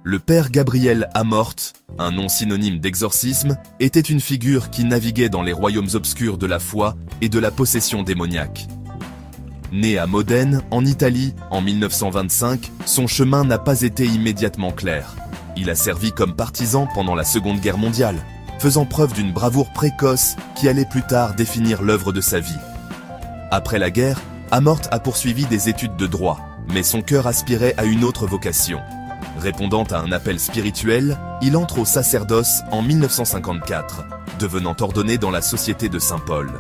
Le père Gabriel Amort, un nom synonyme d'exorcisme, était une figure qui naviguait dans les royaumes obscurs de la foi et de la possession démoniaque. Né à Modène, en Italie, en 1925, son chemin n'a pas été immédiatement clair. Il a servi comme partisan pendant la Seconde Guerre mondiale, faisant preuve d'une bravoure précoce qui allait plus tard définir l'œuvre de sa vie. Après la guerre, Amort a poursuivi des études de droit, mais son cœur aspirait à une autre vocation. Répondant à un appel spirituel, il entre au sacerdoce en 1954, devenant ordonné dans la Société de Saint-Paul.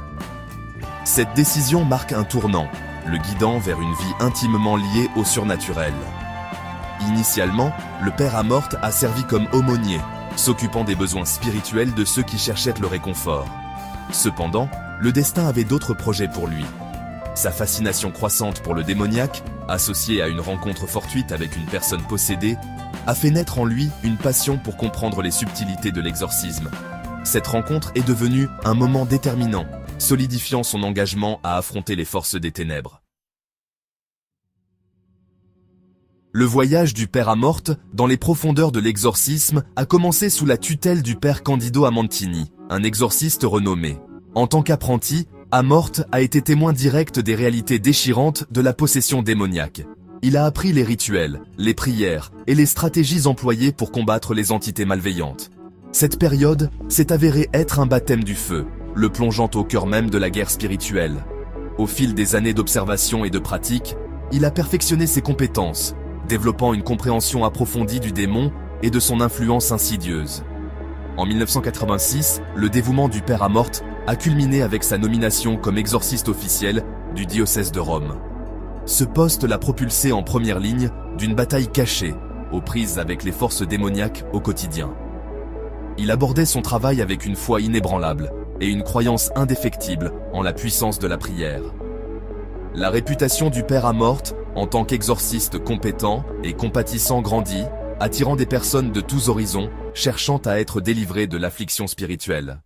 Cette décision marque un tournant, le guidant vers une vie intimement liée au surnaturel. Initialement, le père Amort a servi comme aumônier, s'occupant des besoins spirituels de ceux qui cherchaient le réconfort. Cependant, le destin avait d'autres projets pour lui. Sa fascination croissante pour le démoniaque, associée à une rencontre fortuite avec une personne possédée, a fait naître en lui une passion pour comprendre les subtilités de l'exorcisme. Cette rencontre est devenue un moment déterminant, solidifiant son engagement à affronter les forces des ténèbres. Le voyage du père Amort dans les profondeurs de l'exorcisme a commencé sous la tutelle du père Candido Amantini, un exorciste renommé. En tant qu'apprenti, Amort a été témoin direct des réalités déchirantes de la possession démoniaque. Il a appris les rituels, les prières et les stratégies employées pour combattre les entités malveillantes. Cette période s'est avérée être un baptême du feu, le plongeant au cœur même de la guerre spirituelle. Au fil des années d'observation et de pratique, il a perfectionné ses compétences, développant une compréhension approfondie du démon et de son influence insidieuse. En 1986, le dévouement du père Amort a culminé avec sa nomination comme exorciste officiel du diocèse de Rome. Ce poste l'a propulsé en première ligne d'une bataille cachée, aux prises avec les forces démoniaques au quotidien. Il abordait son travail avec une foi inébranlable et une croyance indéfectible en la puissance de la prière. La réputation du père Amort, en tant qu'exorciste compétent et compatissant, grandit, attirant des personnes de tous horizons, cherchant à être délivrées de l'affliction spirituelle.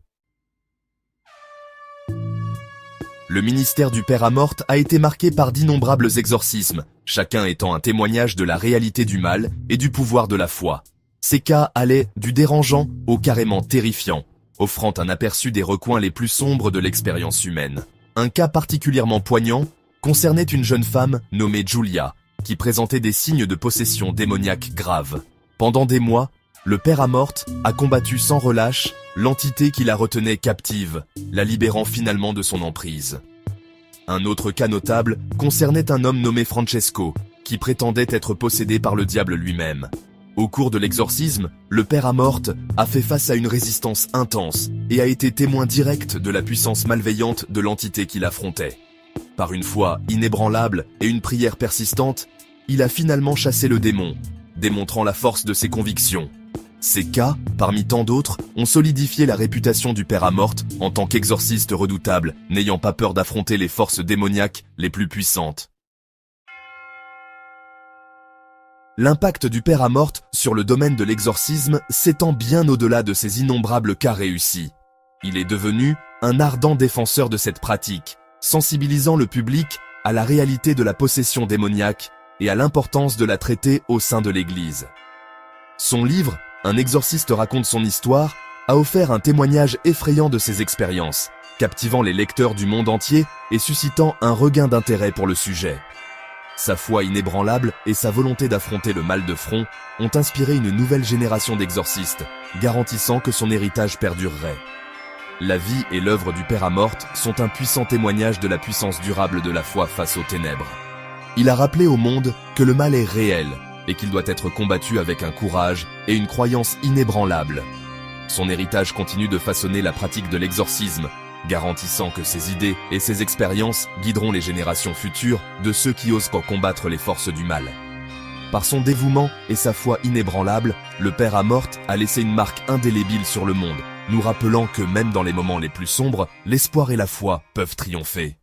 Le ministère du père Amort a été marqué par d'innombrables exorcismes, chacun étant un témoignage de la réalité du mal et du pouvoir de la foi. Ces cas allaient du dérangeant au carrément terrifiant, offrant un aperçu des recoins les plus sombres de l'expérience humaine. Un cas particulièrement poignant concernait une jeune femme nommée Julia, qui présentait des signes de possession démoniaque grave. Pendant des mois, le père Amort a combattu sans relâche l'entité qui la retenait captive, la libérant finalement de son emprise. Un autre cas notable concernait un homme nommé Francesco, qui prétendait être possédé par le diable lui-même. Au cours de l'exorcisme, le père Amort a fait face à une résistance intense et a été témoin direct de la puissance malveillante de l'entité qu'il affrontait. Par une foi inébranlable et une prière persistante, il a finalement chassé le démon, démontrant la force de ses convictions. Ces cas, parmi tant d'autres, ont solidifié la réputation du père Amort en tant qu'exorciste redoutable, n'ayant pas peur d'affronter les forces démoniaques les plus puissantes. L'impact du père Amort sur le domaine de l'exorcisme s'étend bien au-delà de ses innombrables cas réussis. Il est devenu un ardent défenseur de cette pratique, sensibilisant le public à la réalité de la possession démoniaque et à l'importance de la traiter au sein de l'Église. Son livre, Un exorciste raconte son histoire, a offert un témoignage effrayant de ses expériences, captivant les lecteurs du monde entier et suscitant un regain d'intérêt pour le sujet. Sa foi inébranlable et sa volonté d'affronter le mal de front ont inspiré une nouvelle génération d'exorcistes, garantissant que son héritage perdurerait. La vie et l'œuvre du père Amort sont un puissant témoignage de la puissance durable de la foi face aux ténèbres. Il a rappelé au monde que le mal est réel et qu'il doit être combattu avec un courage et une croyance inébranlables. Son héritage continue de façonner la pratique de l'exorcisme, garantissant que ses idées et ses expériences guideront les générations futures de ceux qui osent combattre les forces du mal. Par son dévouement et sa foi inébranlable, le père Amort a laissé une marque indélébile sur le monde, nous rappelant que même dans les moments les plus sombres, l'espoir et la foi peuvent triompher.